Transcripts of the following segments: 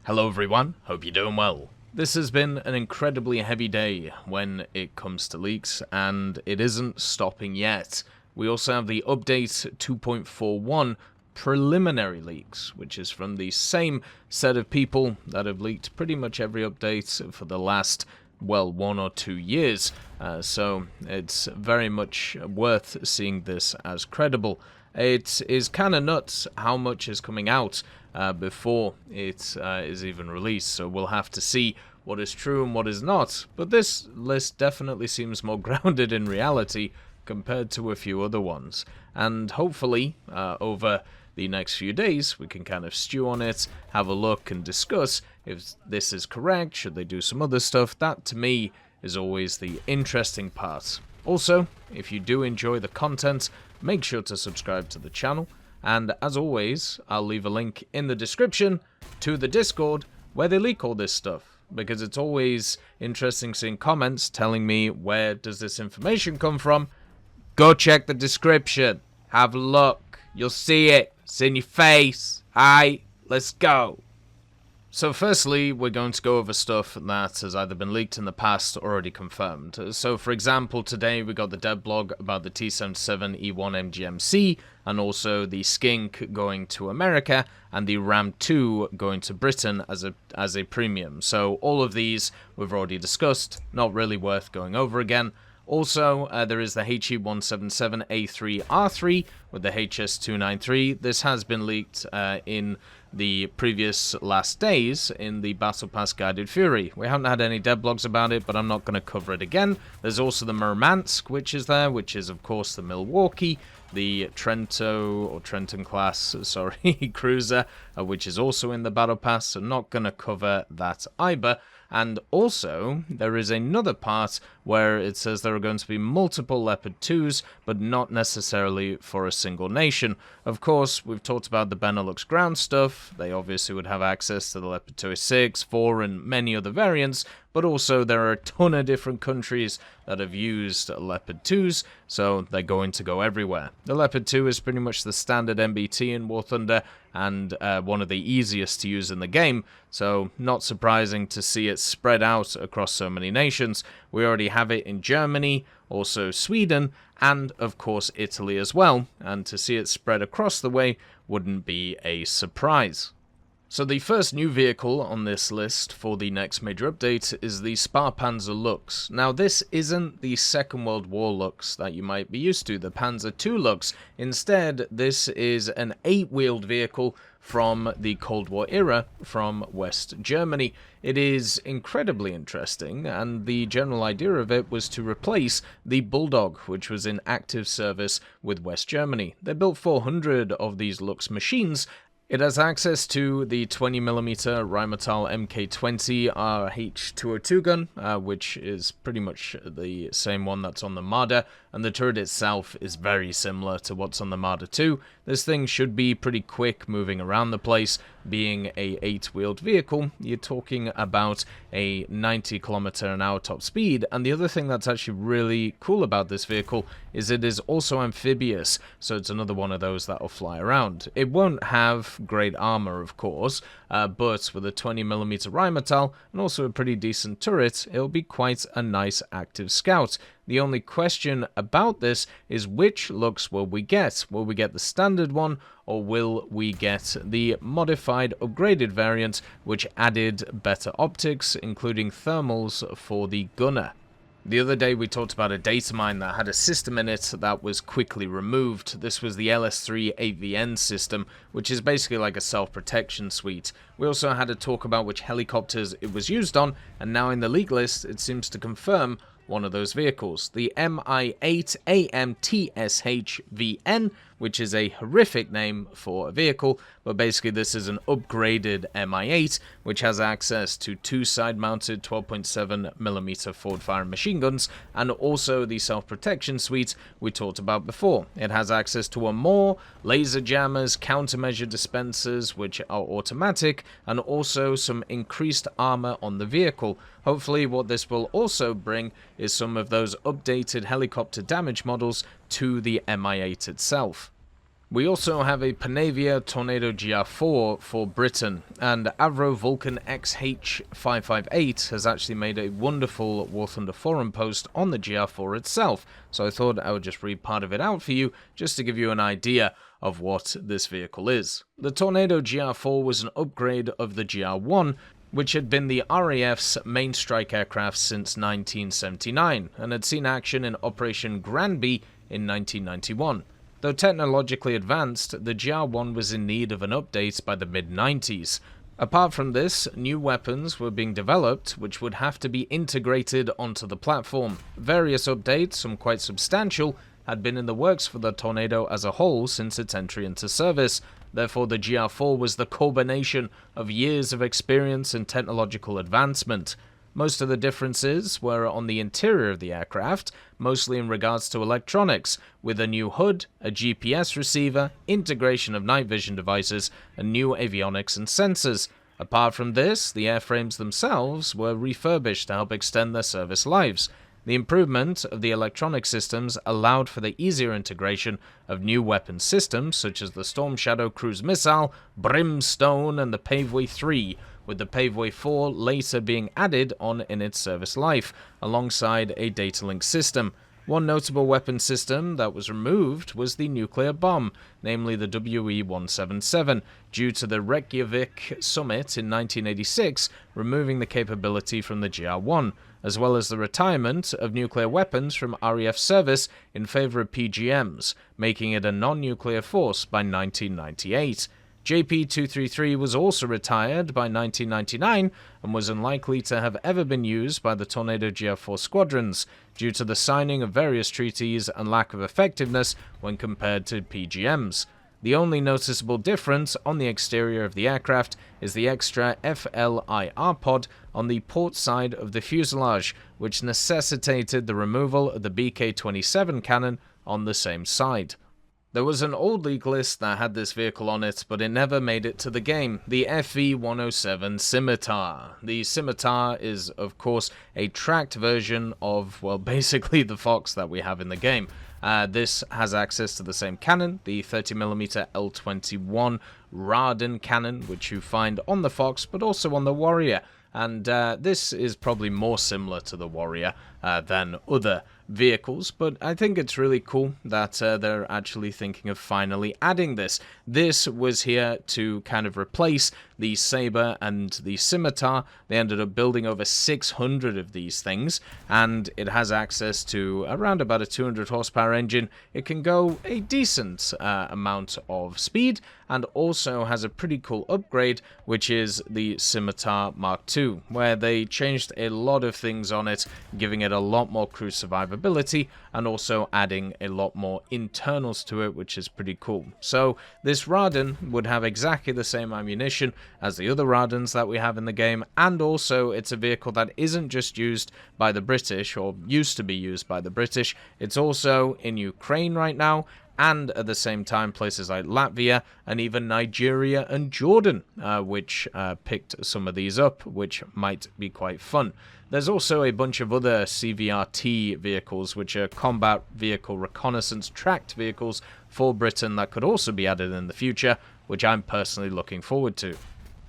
Hello everyone, hope you're doing well. This has been an incredibly heavy day when it comes to leaks, and it isn't stopping yet. We also have the update 2.41 preliminary leaks, which is from the same set of people that have leaked pretty much every update for the last, well, 1 or 2 years. So it's very much worth seeing this as credible. It is kind of nuts how much is coming out before it is even released, so we'll have to see what is true and what is not. But this list definitely seems more grounded in reality compared to a few other ones, and hopefully over the next few days we can kind of stew on it, have a look and discuss if this is correct, should they do some other stuff. That to me is always the interesting part. Also, if you do enjoy the content, make sure to subscribe to the channel, and as always, I'll leave a link in the description to the Discord where they leak all this stuff, because it's always interesting seeing comments telling me where does this information come from. Go check the description, have a look, you'll see it, it's in your face. Alright, let's go. So firstly, we're going to go over stuff that has either been leaked in the past or already confirmed. So for example, today we got the devblog about the T77E1 MGMC, and also the Skink going to America, and the Ram 2 going to Britain as a premium. So all of these we've already discussed, not really worth going over again. Also, there is the HE177A3R3 with the HS293. This has been leaked in the previous last days in the Battle Pass Guided Fury. We haven't had any devblogs about it, but I'm not going to cover it again. There's also the Murmansk, which is there, which is of course the Milwaukee, the Trenton class, cruiser, which is also in the Battle Pass, so not going to cover that either. And also, there is another part where it says there are going to be multiple Leopard 2s, but not necessarily for a single nation. Of course, we've talked about the Benelux ground stuff. They obviously would have access to the Leopard 206, 4, and many other variants, but also there are a ton of different countries that have used Leopard 2s, so they're going to go everywhere. The Leopard 2 is pretty much the standard MBT in War Thunder, and one of the easiest to use in the game, so not surprising to see it spread out across so many nations. We already have it in Germany, also Sweden, and of course Italy as well, and to see it spread across the way wouldn't be a surprise. So the first new vehicle on this list for the next major update is the Spähpanzer Luchs. Now this isn't the Second World War Luchs that you might be used to, the Panzer II Luchs. Instead, this is an 8-wheeled vehicle from the Cold War era from West Germany. It is incredibly interesting, and the general idea of it was to replace the Bulldog, which was in active service with West Germany. They built 400 of these Luchs machines. It has access to the 20mm Rheinmetall Mk.1 RH202 gun, which is pretty much the same one that's on the Marder, and the turret itself is very similar to what's on the Marder 2. This thing should be pretty quick moving around the place. Being a 8-wheeled vehicle, you're talking about a 90km/h top speed, and the other thing that's actually really cool about this vehicle is it is also amphibious, so it's another one of those that'll fly around. It won't have great armor, of course, but with a 20mm Rheinmetall and also a pretty decent turret, it'll be quite a nice active scout. The only question about this is which Luchs will we get? Will we get the standard one, or will we get the modified upgraded variant which added better optics, including thermals for the gunner? The other day we talked about a data mine that had a system in it that was quickly removed. This was the LS3 AVN system, which is basically like a self-protection suite. We also had a talk about which helicopters it was used on, and now in the leak list it seems to confirm one of those vehicles, the Mi-8 AMTSH-VN, which is a horrific name for a vehicle, but basically this is an upgraded Mi-8, which has access to 2 side-mounted 12.7mm forward-firing machine guns, and also the self-protection suite we talked about before. It has access to more laser jammers, countermeasure dispensers, which are automatic, and also some increased armor on the vehicle. Hopefully what this will also bring is some of those updated helicopter damage models to the Mi-8 itself. We also have a Panavia Tornado GR4 for Britain, and Avro Vulcan XH558 has actually made a wonderful War Thunder forum post on the GR4 itself, so I thought I would just read part of it out for you, just to give you an idea of what this vehicle is. The Tornado GR4 was an upgrade of the GR1, which had been the RAF's main strike aircraft since 1979, and had seen action in Operation Granby in 1991. Though technologically advanced, the GR1 was in need of an update by the mid-90s. Apart from this, new weapons were being developed which would have to be integrated onto the platform. Various updates, some quite substantial, had been in the works for the Tornado as a whole since its entry into service. Therefore, the GR4 was the culmination of years of experience and technological advancement. Most of the differences were on the interior of the aircraft, mostly in regards to electronics, with a new hood, a GPS receiver, integration of night vision devices, and new avionics and sensors. Apart from this, the airframes themselves were refurbished to help extend their service lives. The improvement of the electronic systems allowed for the easier integration of new weapon systems such as the Storm Shadow cruise missile, Brimstone, and the Paveway 3, with the Paveway 4 later being added on in its service life, alongside a data link system. One notable weapon system that was removed was the nuclear bomb, namely the WE-177, due to the Reykjavik summit in 1986, removing the capability from the GR1, as well as the retirement of nuclear weapons from RAF service in favor of PGMs, making it a non-nuclear force by 1998. JP-233 was also retired by 1999 and was unlikely to have ever been used by the Tornado GR4 squadrons due to the signing of various treaties and lack of effectiveness when compared to PGMs. The only noticeable difference on the exterior of the aircraft is the extra FLIR pod on the port side of the fuselage, which necessitated the removal of the BK-27 cannon on the same side. There was an old league list that had this vehicle on it, but it never made it to the game, the FV-107 Scimitar. The Scimitar is, of course, a tracked version of, well, basically the Fox that we have in the game. This has access to the same cannon, the 30mm L21 Raden cannon, which you find on the Fox, but also on the Warrior. And this is probably more similar to the Warrior than other vehicles, but I think it's really cool that they're actually thinking of finally adding this. This was here to kind of replace the Sabre and the Scimitar. They ended up building over 600 of these things, and it has access to around about a 200 horsepower engine. It can go a decent amount of speed, and also has a pretty cool upgrade, which is the Scimitar Mark II, where they changed a lot of things on it, giving it a lot more crew survivability, and also adding a lot more internals to it, which is pretty cool. So this Raden would have exactly the same ammunition as the other Radens that we have in the game, and also it's a vehicle that isn't just used by the British, or used to be used by the British, it's also in Ukraine right now, and at the same time places like Latvia and even Nigeria and Jordan, which picked some of these up, which might be quite fun. There's also a bunch of other CVRT vehicles, which are combat vehicle reconnaissance tracked vehicles for Britain that could also be added in the future, which I'm personally looking forward to.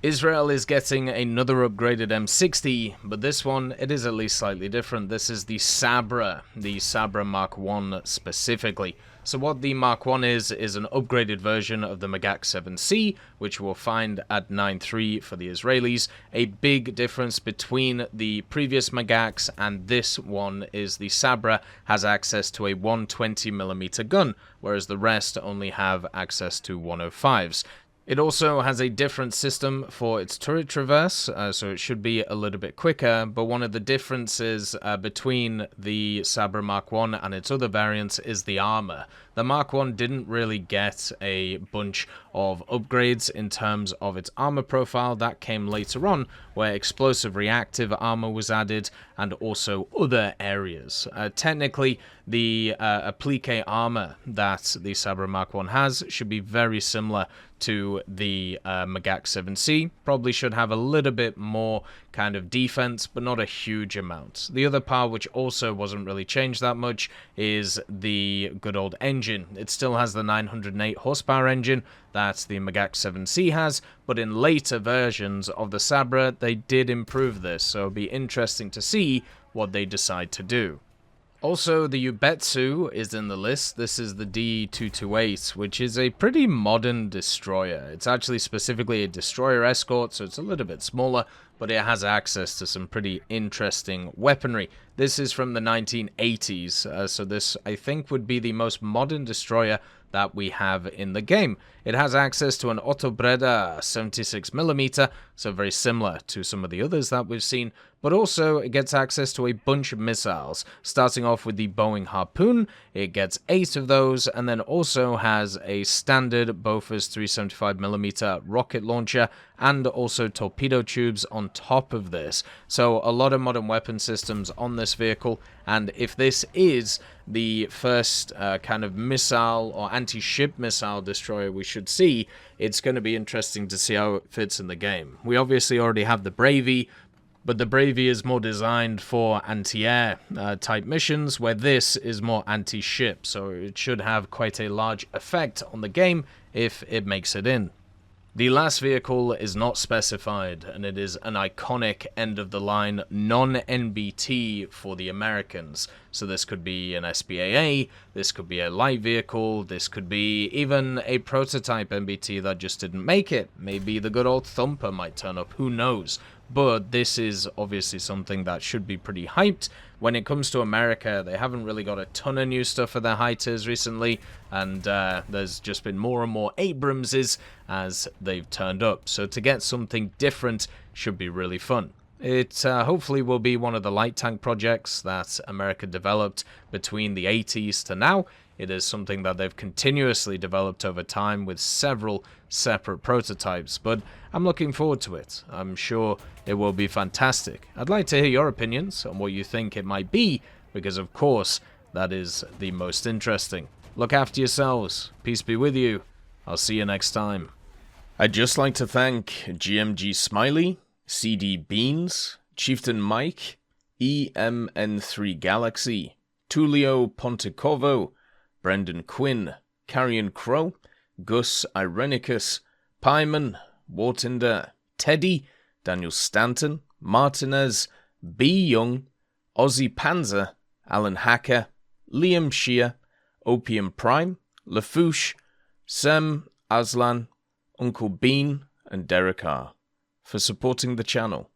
Israel is getting another upgraded M60, but this one, it is at least slightly different. This is the Sabra Mk.1 specifically. So what the Mk.1 is an upgraded version of the Magak-7C, which we'll find at 9.3 for the Israelis. A big difference between the previous Magaks and this one is the Sabra has access to a 120mm gun, whereas the rest only have access to 105s. It also has a different system for its turret traverse, so it should be a little bit quicker, but one of the differences between the Sabra Mk.1 and its other variants is the armor. The Mk.1 didn't really get a bunch of upgrades in terms of its armor profile. That came later on, where explosive reactive armor was added, and also other areas. Technically, the applique armor that the Sabra Mk.1 has should be very similar to the Magak-7C. Probably should have a little bit more kind of defense, but not a huge amount. The other part, which also wasn't really changed that much, is the good old engine engine. It still has the 908 horsepower engine that the Mk.1 has, but in later versions of the Sabra, they did improve this, so it'll be interesting to see what they decide to do. Also, the Yubetsu is in the list. This is the D228, which is a pretty modern destroyer. It's actually specifically a destroyer escort, so it's a little bit smaller, but it has access to some pretty interesting weaponry. This is from the 1980s, so this, I think, would be the most modern destroyer that we have in the game. It has access to an Autobreda 76mm, so very similar to some of the others that we've seen, but also it gets access to a bunch of missiles, starting off with the Boeing Harpoon. It gets 8 of those, and then also has a standard Bofors 375mm rocket launcher, and also torpedo tubes on top of this. So a lot of modern weapon systems on this vehicle, and if this is the first kind of missile or anti-ship missile destroyer we should see, it's going to be interesting to see how it fits in the game. We obviously already have the Bravey, but the Bravey is more designed for anti-air type missions, where this is more anti-ship, so it should have quite a large effect on the game if it makes it in. The last vehicle is not specified, and it is an iconic end-of-the-line non-NBT for the Americans. So this could be an SPAA, this could be a light vehicle, this could be even a prototype NBT that just didn't make it. Maybe the good old Thumper might turn up, who knows? But this is obviously something that should be pretty hyped. When it comes to America, they haven't really got a ton of new stuff for their high tiers recently, and there's just been more and more Abramses as they've turned up. So to get something different should be really fun. It hopefully will be one of the light tank projects that America developed between the 80s to now. It is something that they've continuously developed over time with several separate prototypes, but I'm looking forward to it. I'm sure it will be fantastic. I'd like to hear your opinions on what you think it might be, because of course, that is the most interesting. Look after yourselves. Peace be with you. I'll see you next time. I'd just like to thank GMG Smiley, CD Beans, Chieftain Mike, EMN3 Galaxy, Tulio Pontecovo, Brendan Quinn, Carrion Crow, Gus Irenicus, Pyman, Wartinder, Teddy, Daniel Stanton, Martinez, B. Young, Ozzy Panzer, Alan Hacker, Liam Shear, Opium Prime, Lafouche, Sem, Aslan, Uncle Bean, and Derek R. for supporting the channel.